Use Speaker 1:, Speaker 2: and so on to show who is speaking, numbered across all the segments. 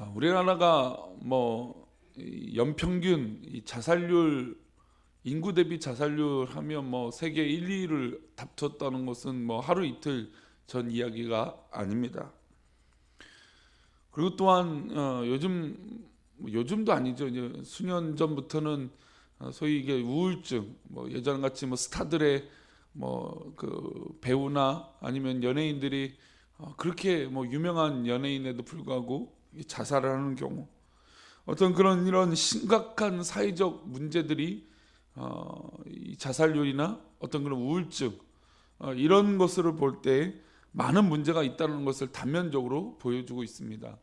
Speaker 1: 우리나라가 연평균 이 자살률, 인구 대비 자살률 하면 세계 1, 2위를 다퉜다는 것은 하루 이틀 전 이야기가 아닙니다. 그리고 또한 요즘도 아니죠. 이제 수년 전부터는 소위 이게 우울증, 예전같이 스타들의 그 배우나 아니면 연예인들이 그렇게 유명한 연예인에도 불구하고 자살을 하는 경우, 어떤 이런 심각한 사회적 문제들이 이 자살률이나 어떤 그런 우울증, 이런 것을 볼 때 많은 문제가 있다는 것을 단면적으로 보여주고 있습니다.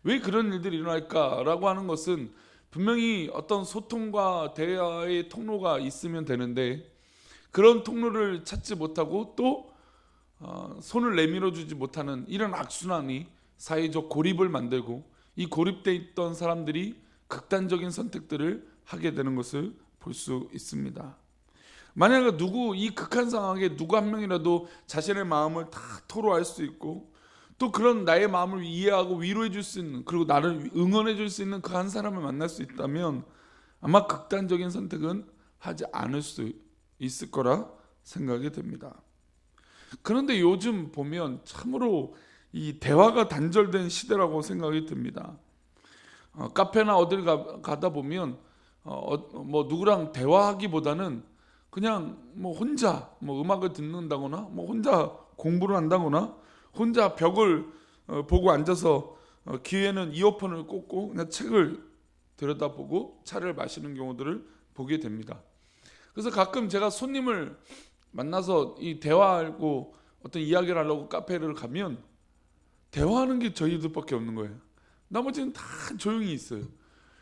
Speaker 1: 왜 그런 일들이 일어날까라고 하는 것은 분명히 어떤 소통과 대화의 통로가 있으면 되는데, 그런 통로를 찾지 못하고 또 손을 내밀어 주지 못하는 이런 악순환이 사회적 고립을 만들고, 이 고립돼 있던 사람들이 극단적인 선택들을 하게 되는 것을 볼 수 있습니다. 만약에 이 극한 상황에 누구 한 명이라도 자신의 마음을 다 토로할 수 있고, 또 그런 나의 마음을 이해하고 위로해 줄 수 있는, 그리고 나를 응원해 줄 수 있는 그 한 사람을 만날 수 있다면 아마 극단적인 선택은 하지 않을 수 있을 거라 생각이 됩니다. 그런데 요즘 보면 참으로 이 대화가 단절된 시대라고 생각이 듭니다. 카페나 어딜 가다 보면 누구랑 대화하기보다는 그냥 혼자 음악을 듣는다거나 혼자 공부를 한다거나 혼자 벽을 보고 앉아서 귀에는 이어폰을 꽂고 그냥 책을 들여다보고 차를 마시는 경우들을 보게 됩니다. 그래서 가끔 제가 손님을 만나서 이 대화하고 어떤 이야기를 하려고 카페를 가면 대화하는 게 저희들밖에 없는 거예요. 나머지는 다 조용히 있어요.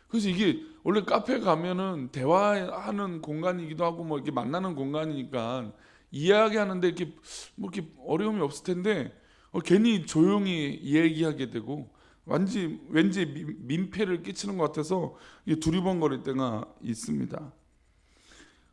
Speaker 1: 그래서 이게 원래 카페 가면은 대화하는 공간이기도 하고 이렇게 만나는 공간이니까 이야기하는데 이렇게 어려움이 없을 텐데 괜히 조용히 얘기하게 되고 왠지 민폐를 끼치는 것 같아서 이게 두리번거릴 때가 있습니다.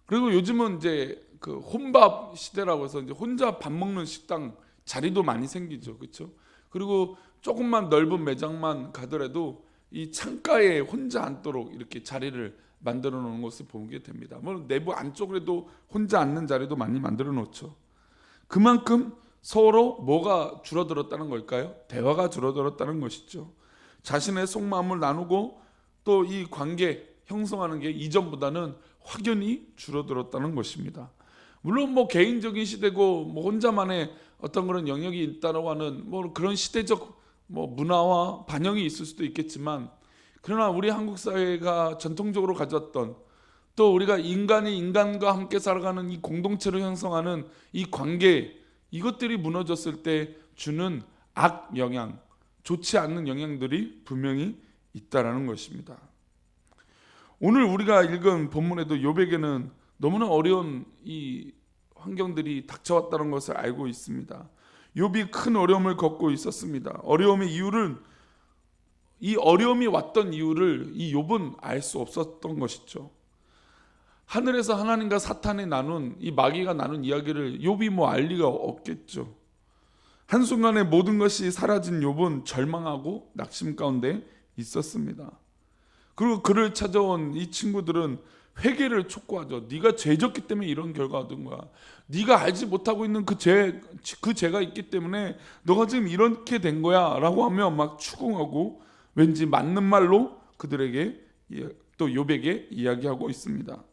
Speaker 1: 그리고 요즘은 이제 그 혼밥 시대라고 해서 이제 혼자 밥 먹는 식당 자리도 많이 생기죠, 그렇죠? 그리고 조금만 넓은 매장만 가더라도 이 창가에 혼자 앉도록 이렇게 자리를 만들어 놓는 것을 보게 됩니다. 내부 안쪽에도 혼자 앉는 자리도 많이 만들어 놓죠. 그만큼 서로 뭐가 줄어들었다는 걸까요? 대화가 줄어들었다는 것이죠. 자신의 속마음을 나누고 또 이 관계 형성하는 게 이전보다는 확연히 줄어들었다는 것입니다. 물론 개인적인 시대고 혼자만의 어떤 그런 영역이 있다라고 하는 그런 시대적 문화와 반영이 있을 수도 있겠지만, 그러나 우리 한국 사회가 전통적으로 가졌던, 또 우리가 인간이 인간과 함께 살아가는 이 공동체를 형성하는 이 관계, 이것들이 무너졌을 때 주는 악영향, 좋지 않는 영향들이 분명히 있다라는 것입니다. 오늘 우리가 읽은 본문에도 욥에게는 너무나 어려운 이 환경들이 닥쳐왔다는 것을 알고 있습니다. 욥이 큰 어려움을 겪고 있었습니다. 이 어려움이 왔던 이유를 이 욥은 알 수 없었던 것이죠. 하늘에서 하나님과 사탄이 나눈, 이 마귀가 나눈 이야기를 욥이 알 리가 없겠죠. 한순간에 모든 것이 사라진 욥은 절망하고 낙심 가운데 있었습니다. 그리고 그를 찾아온 이 친구들은 회개를 촉구하죠. 네가 죄졌기 때문에 이런 결과가 얻은 거야. 네가 알지 못하고 있는 그 죄가 있기 때문에 너가 지금 이렇게 된 거야 라고 하며 막 추궁하고 왠지 맞는 말로 그들에게, 또 욥에게 이야기하고 있습니다.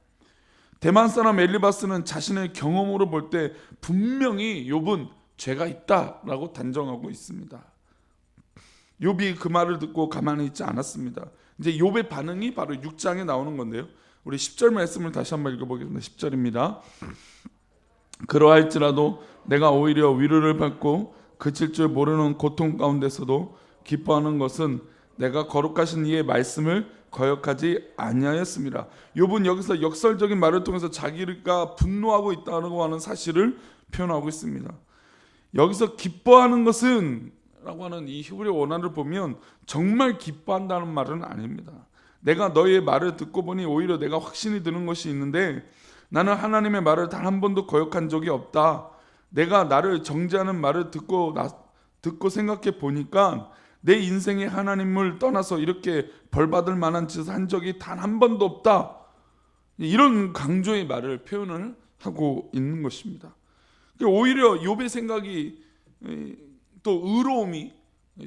Speaker 1: 대만 사람 엘리바스는 자신의 경험으로 볼 때 분명히 욥은 죄가 있다라고 단정하고 있습니다. 욥이 그 말을 듣고 가만히 있지 않았습니다. 이제 욥의 반응이 바로 6장에 나오는 건데요. 우리 10절 말씀을 다시 한번 읽어보겠습니다. 10절입니다. 그러할지라도 내가 오히려 위로를 받고 그칠 줄 모르는 고통 가운데서도 기뻐하는 것은 내가 거룩하신 이의 말씀을 거역하지 아니하였습니다. 욥은 여기서 역설적인 말을 통해서 자기가 분노하고 있다고 하는 사실을 표현하고 있습니다. 여기서 기뻐하는 것은 라고 하는 이 히브리 원어를 보면 정말 기뻐한다는 말은 아닙니다. 내가 너의 말을 듣고 보니 오히려 내가 확신이 드는 것이 있는데, 나는 하나님의 말을 단 한 번도 거역한 적이 없다. 내가 나를 정죄하는 말을 듣고 생각해 보니까 내 인생의 하나님을 떠나서 이렇게 벌받을 만한 짓을 한 적이 단 한 번도 없다. 이런 강조의 말을 표현을 하고 있는 것입니다. 오히려 욥의 생각이 또 의로움이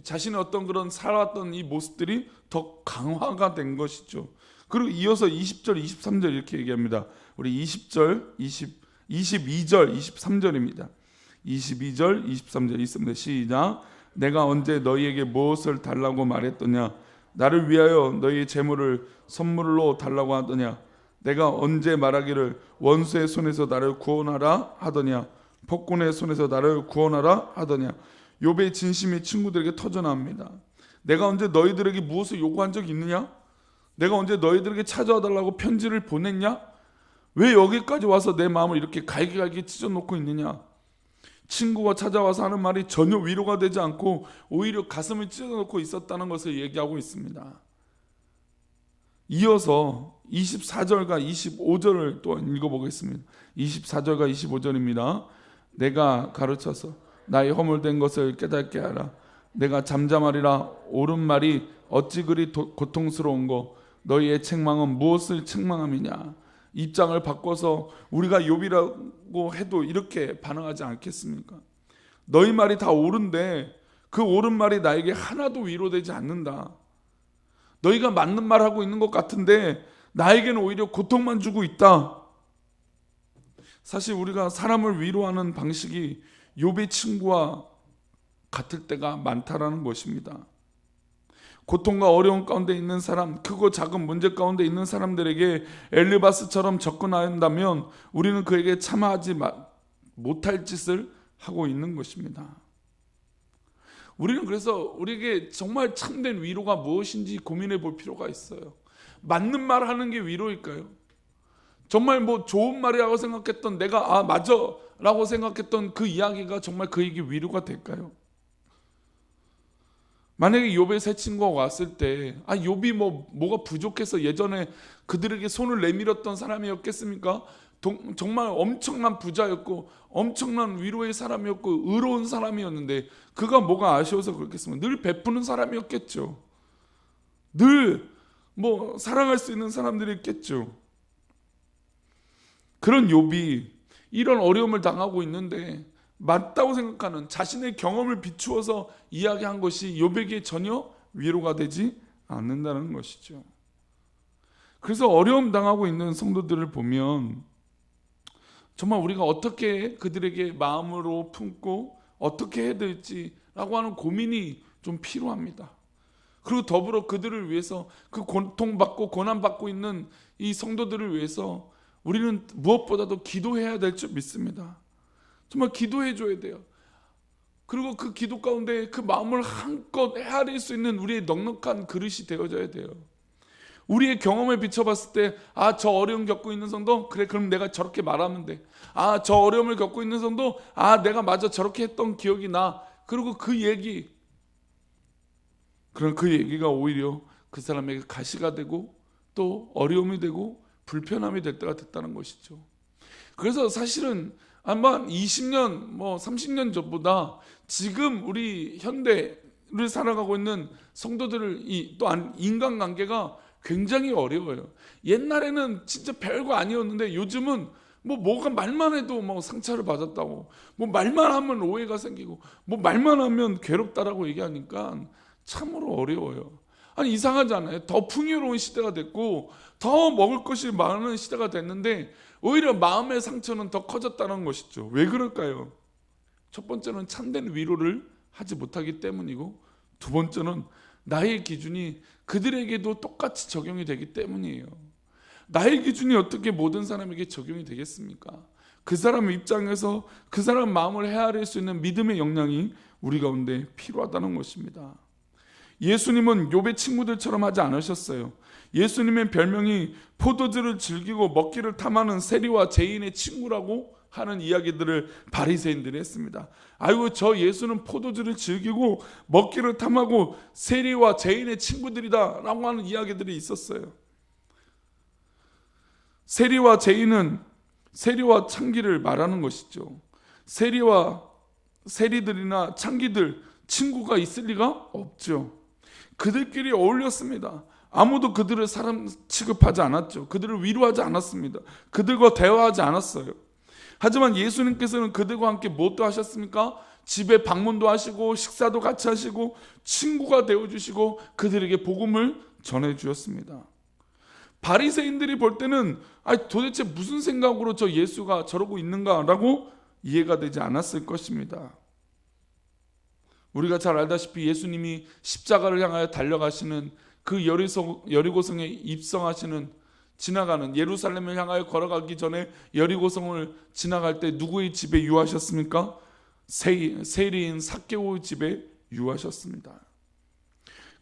Speaker 1: 자신의 어떤 그런 살아왔던 이 모습들이 더 강화가 된 것이죠. 그리고 이어서 20절, 23절 이렇게 얘기합니다. 우리 20절, 22절, 23절입니다. 22절, 23절 있습니다. 시작. 내가 언제 너희에게 무엇을 달라고 말했더냐? 나를 위하여 너희의 재물을 선물로 달라고 하더냐? 내가 언제 말하기를 원수의 손에서 나를 구원하라 하더냐? 폭군의 손에서 나를 구원하라 하더냐? 욥의 진심이 친구들에게 터져나옵니다. 내가 언제 너희들에게 무엇을 요구한 적이 있느냐? 내가 언제 너희들에게 찾아와 달라고 편지를 보냈냐? 왜 여기까지 와서 내 마음을 이렇게 갈기갈기 찢어놓고 있느냐? 친구가 찾아와서 하는 말이 전혀 위로가 되지 않고 오히려 가슴을 찢어놓고 있었다는 것을 얘기하고 있습니다. 이어서 24절과 25절을 또 읽어보겠습니다. 24절과 25절입니다. 내가 가르쳐서 나의 허물된 것을 깨닫게 하라. 내가 잠잠하리라. 옳은 말이 어찌 그리 고통스러운고 너희의 책망은 무엇을 책망함이냐. 입장을 바꿔서 우리가 욥이라고 해도 이렇게 반응하지 않겠습니까? 너희 말이 다 옳은데 그 옳은 말이 나에게 하나도 위로되지 않는다. 너희가 맞는 말 하고 있는 것 같은데 나에게는 오히려 고통만 주고 있다. 사실 우리가 사람을 위로하는 방식이 욥의 친구와 같을 때가 많다라는 것입니다. 고통과 어려움 가운데 있는 사람, 크고 작은 문제 가운데 있는 사람들에게 엘리바스처럼 접근한다면 우리는 그에게 참아하지 못할 짓을 하고 있는 것입니다. 우리는 그래서 우리에게 정말 참된 위로가 무엇인지 고민해 볼 필요가 있어요. 맞는 말 하는 게 위로일까요? 정말 뭐 좋은 말이라고 생각했던 내가 맞아 라고 생각했던 그 이야기가 정말 그에게 위로가 될까요? 만약에 욥의 세 친구가 왔을 때 욥이 뭐가 부족해서 예전에 그들에게 손을 내밀었던 사람이었겠습니까? 정말 엄청난 부자였고 엄청난 위로의 사람이었고 의로운 사람이었는데 그가 뭐가 아쉬워서 그렇겠습니까? 늘 베푸는 사람이었겠죠. 늘 사랑할 수 있는 사람들이 있겠죠. 그런 욥이 이런 어려움을 당하고 있는데 맞다고 생각하는 자신의 경험을 비추어서 이야기한 것이 욥에게 전혀 위로가 되지 않는다는 것이죠. 그래서 어려움 당하고 있는 성도들을 보면 정말 우리가 어떻게 그들에게 마음으로 품고 어떻게 해야 될지라고 하는 고민이 좀 필요합니다. 그리고 더불어 그들을 위해서 그 고통받고 고난받고 있는 이 성도들을 위해서 우리는 무엇보다도 기도해야 될 줄 믿습니다. 정말 기도해 줘야 돼요. 그리고 그 기도 가운데 그 마음을 한껏 헤아릴 수 있는 우리의 넉넉한 그릇이 되어져야 돼요. 우리의 경험을 비춰봤을 때 저 어려움 겪고 있는 성도 그래 그럼 내가 저렇게 말하면 돼. 저 어려움을 겪고 있는 성도 내가 맞아 저렇게 했던 기억이 나. 그리고 그 얘기 그럼 그 얘기가 오히려 그 사람에게 가시가 되고 또 어려움이 되고 불편함이 될 때가 됐다는 것이죠. 그래서 사실은 아마 20년 30년 전보다 지금 우리 현대를 살아가고 있는 성도들을 또 인간관계가 굉장히 어려워요. 옛날에는 진짜 별거 아니었는데 요즘은 뭐가 말만 해도 상처를 받았다고 말만 하면 오해가 생기고 말만 하면 괴롭다라고 얘기하니까 참으로 어려워요. 이상하지 않아요? 더 풍요로운 시대가 됐고 더 먹을 것이 많은 시대가 됐는데 오히려 마음의 상처는 더 커졌다는 것이죠. 왜 그럴까요? 첫 번째는 참된 위로를 하지 못하기 때문이고 두 번째는 나의 기준이 그들에게도 똑같이 적용이 되기 때문이에요. 나의 기준이 어떻게 모든 사람에게 적용이 되겠습니까? 그 사람 입장에서 그 사람 마음을 헤아릴 수 있는 믿음의 역량이 우리 가운데 필요하다는 것입니다. 예수님은 욥의 친구들처럼 하지 않으셨어요. 예수님의 별명이 포도주를 즐기고 먹기를 탐하는 세리와 죄인의 친구라고 하는 이야기들을 바리새인들이 했습니다. 아이고 저 예수는 포도주를 즐기고 먹기를 탐하고 세리와 죄인의 친구들이다 라고 하는 이야기들이 있었어요. 세리와 죄인은 세리와 창기를 말하는 것이죠. 세리들이나 창기들 친구가 있을 리가 없죠. 그들끼리 어울렸습니다. 아무도 그들을 사람 취급하지 않았죠. 그들을 위로하지 않았습니다. 그들과 대화하지 않았어요. 하지만 예수님께서는 그들과 함께 무엇도 하셨습니까? 집에 방문도 하시고 식사도 같이 하시고 친구가 되어주시고 그들에게 복음을 전해주셨습니다. 바리새인들이 볼 때는 도대체 무슨 생각으로 저 예수가 저러고 있는가라고 이해가 되지 않았을 것입니다. 우리가 잘 알다시피 예수님이 십자가를 향하여 달려가시는 그 여리고성에 입성하시는 지나가는 예루살렘을 향하여 걸어가기 전에 여리고성을 지나갈 때 누구의 집에 유하셨습니까? 세리인 삭개오의 집에 유하셨습니다.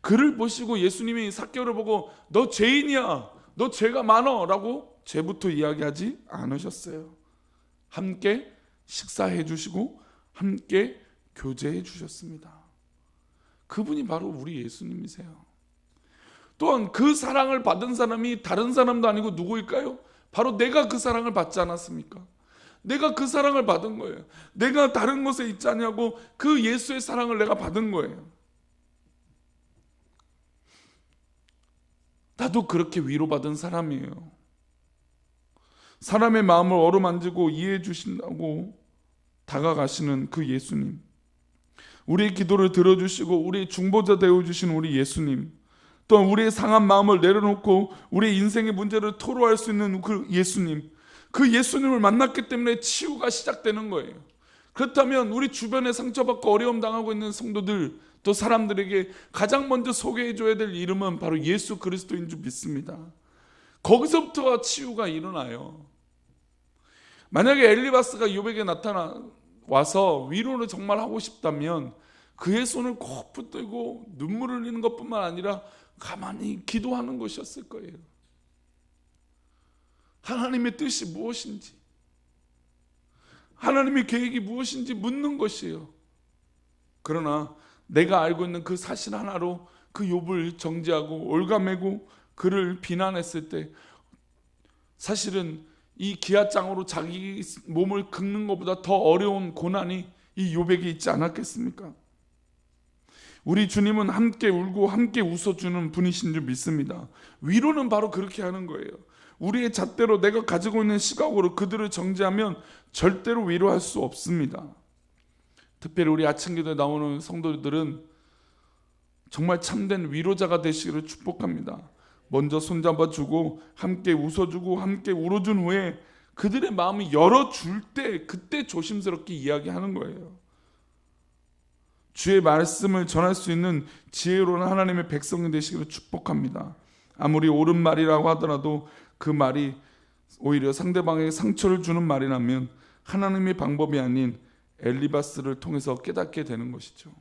Speaker 1: 그를 보시고 예수님이 삭개오를 보고 너 죄인이야, 너 죄가 많어 라고 죄부터 이야기하지 않으셨어요. 함께 식사해 주시고 함께 교제해 주셨습니다. 그분이 바로 우리 예수님이세요. 또한 그 사랑을 받은 사람이 다른 사람도 아니고 누구일까요? 바로 내가 그 사랑을 받지 않았습니까? 내가 그 사랑을 받은 거예요. 내가 다른 곳에 있지 않냐고 그 예수의 사랑을 내가 받은 거예요. 나도 그렇게 위로받은 사람이에요. 사람의 마음을 어루만지고 이해해 주신다고 다가가시는 그 예수님, 우리의 기도를 들어주시고 우리의 중보자 되어주신 우리 예수님, 또한 우리의 상한 마음을 내려놓고 우리의 인생의 문제를 토로할 수 있는 그 예수님, 그 예수님을 만났기 때문에 치유가 시작되는 거예요. 그렇다면 우리 주변에 상처받고 어려움 당하고 있는 성도들, 또 사람들에게 가장 먼저 소개해줘야 될 이름은 바로 예수 그리스도인 줄 믿습니다. 거기서부터 치유가 일어나요. 만약에 엘리바스가 욥에게 나타나와서 위로를 정말 하고 싶다면 그의 손을 꼭 붙들고 눈물을 흘리는 것뿐만 아니라 가만히 기도하는 것이었을 거예요. 하나님의 뜻이 무엇인지, 하나님의 계획이 무엇인지 묻는 것이에요. 그러나 내가 알고 있는 그 사실 하나로 그 욥을 정죄하고 올가매고 그를 비난했을 때 사실은 이 기아장으로 자기 몸을 긁는 것보다 더 어려운 고난이 이 욥에게 있지 않았겠습니까? 우리 주님은 함께 울고 함께 웃어주는 분이신 줄 믿습니다. 위로는 바로 그렇게 하는 거예요. 우리의 잣대로 내가 가지고 있는 시각으로 그들을 정죄하면 절대로 위로할 수 없습니다. 특별히 우리 아침기도에 나오는 성도들은 정말 참된 위로자가 되시기를 축복합니다. 먼저 손잡아주고 함께 웃어주고 함께 울어준 후에 그들의 마음을 열어줄 때 그때 조심스럽게 이야기하는 거예요. 주의 말씀을 전할 수 있는 지혜로운 하나님의 백성이 되시기를 축복합니다. 아무리 옳은 말이라고 하더라도 그 말이 오히려 상대방에게 상처를 주는 말이라면 하나님의 방법이 아닌 엘리바스를 통해서 깨닫게 되는 것이죠.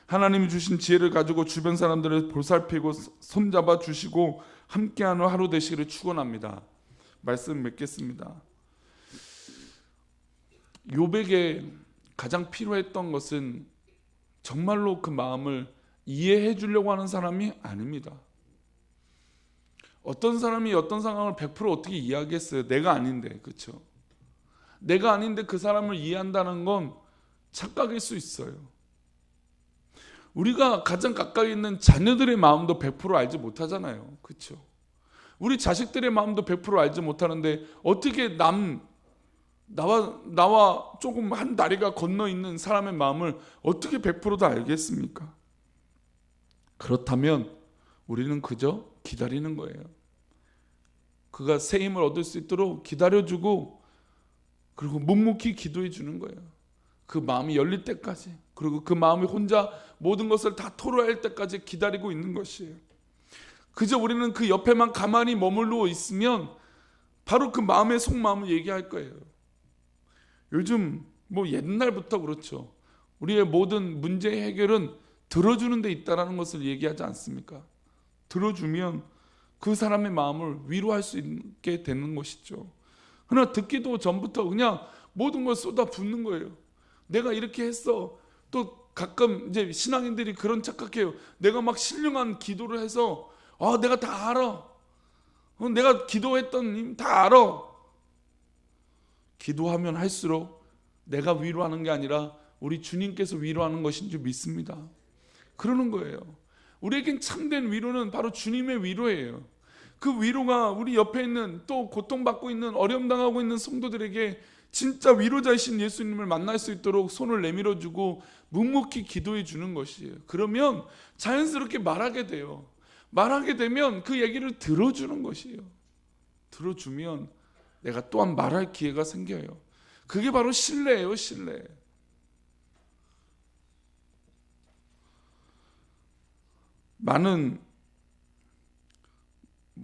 Speaker 1: 하나님이 주신 지혜를 가지고 주변 사람들을 보살피고 손잡아 주시고 함께하는 하루 되시기를 축원합니다. 말씀 맺겠습니다. 욥에게 가장 필요했던 것은 정말로 그 마음을 이해해 주려고 하는 사람이 아닙니다. 어떤 사람이 어떤 상황을 100% 어떻게 이해하겠어요? 내가 아닌데, 그렇죠? 내가 아닌데 그 사람을 이해한다는 건 착각일 수 있어요. 우리가 가장 가까이 있는 자녀들의 마음도 100% 알지 못하잖아요, 그렇죠? 우리 자식들의 마음도 100% 알지 못하는데 어떻게 나와 조금 한 다리가 건너 있는 사람의 마음을 어떻게 100% 다 알겠습니까? 그렇다면 우리는 그저 기다리는 거예요. 그가 새 힘을 얻을 수 있도록 기다려주고 그리고 묵묵히 기도해 주는 거예요. 그 마음이 열릴 때까지, 그리고 그 마음이 혼자 모든 것을 다 토로할 때까지 기다리고 있는 것이에요. 그저 우리는 그 옆에만 가만히 머물러 있으면 바로 그 마음의 속마음을 얘기할 거예요. 요즘 옛날부터 그렇죠. 우리의 모든 문제 해결은 들어주는 데 있다는 것을 얘기하지 않습니까? 들어주면 그 사람의 마음을 위로할 수 있게 되는 것이죠. 그러나 듣기도 전부터 그냥 모든 걸 쏟아붓는 거예요. 내가 이렇게 했어. 또 가끔 이제 신앙인들이 그런 착각해요. 내가 막 신령한 기도를 해서 내가 다 알아. 내가 기도했던 님 다 알아. 기도하면 할수록 내가 위로하는 게 아니라 우리 주님께서 위로하는 것인 줄 믿습니다. 그러는 거예요. 우리에겐 참된 위로는 바로 주님의 위로예요. 그 위로가 우리 옆에 있는 또 고통받고 있는 어려움 당하고 있는 성도들에게 진짜 위로자이신 예수님을 만날 수 있도록 손을 내밀어주고 묵묵히 기도해 주는 것이에요. 그러면 자연스럽게 말하게 돼요. 말하게 되면 그 얘기를 들어주는 것이에요. 들어주면 내가 또한 말할 기회가 생겨요. 그게 바로 신뢰예요, 신뢰. 많은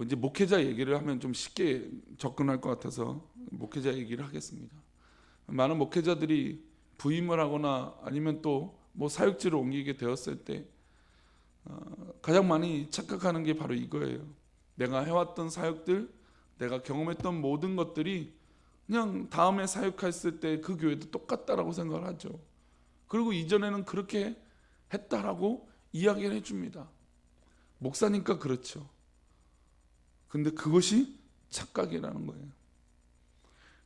Speaker 1: 이제 목회자 얘기를 하면 좀 쉽게 접근할 것 같아서 목회자 얘기를 하겠습니다. 많은 목회자들이 부임을 하거나 아니면 또 뭐 사역지를 옮기게 되었을 때 가장 많이 착각하는 게 바로 이거예요. 내가 해왔던 사역들, 내가 경험했던 모든 것들이 그냥 다음에 사역했을 때 그 교회도 똑같다라고 생각을 하죠. 그리고 이전에는 그렇게 했다라고 이야기를 해줍니다. 목사니까 그렇죠. 근데 그것이 착각이라는 거예요.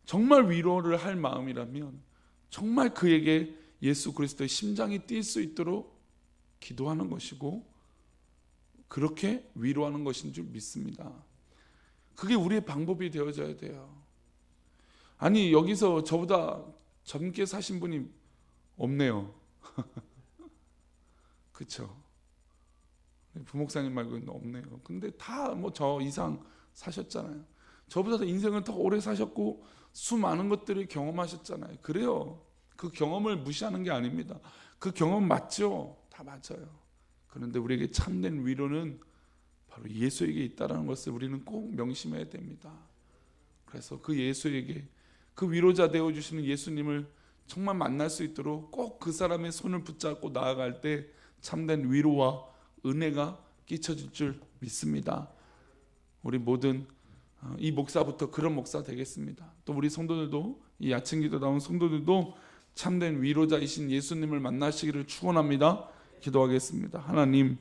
Speaker 1: 정말 위로를 할 마음이라면 정말 그에게 예수 그리스도의 심장이 뛸 수 있도록 기도하는 것이고 그렇게 위로하는 것인 줄 믿습니다. 그게 우리의 방법이 되어져야 돼요. 아니 여기서 저보다 젊게 사신 분이 없네요. 그렇죠? 부목사님 말고는 없네요. 근데 다 뭐 저 이상 사셨잖아요. 저보다 인생을 더 오래 사셨고 수많은 것들을 경험하셨잖아요. 그래요. 그 경험을 무시하는 게 아닙니다. 그 경험 맞죠? 다 맞아요. 그런데 우리에게 참된 위로는 바로 예수에게 있다는 것을 우리는 꼭 명심해야 됩니다. 그래서 그 예수에게 그 위로자 되어주시는 예수님을 정말 만날 수 있도록 꼭 그 사람의 손을 붙잡고 나아갈 때 참된 위로와 은혜가 끼쳐질 줄 믿습니다. 우리 모든 이 목사부터 그런 목사 되겠습니다. 또 우리 성도들도 이 야친기도 나온 성도들도 참된 위로자이신 예수님을 만나시기를 축원합니다. 기도하겠습니다. 하나님,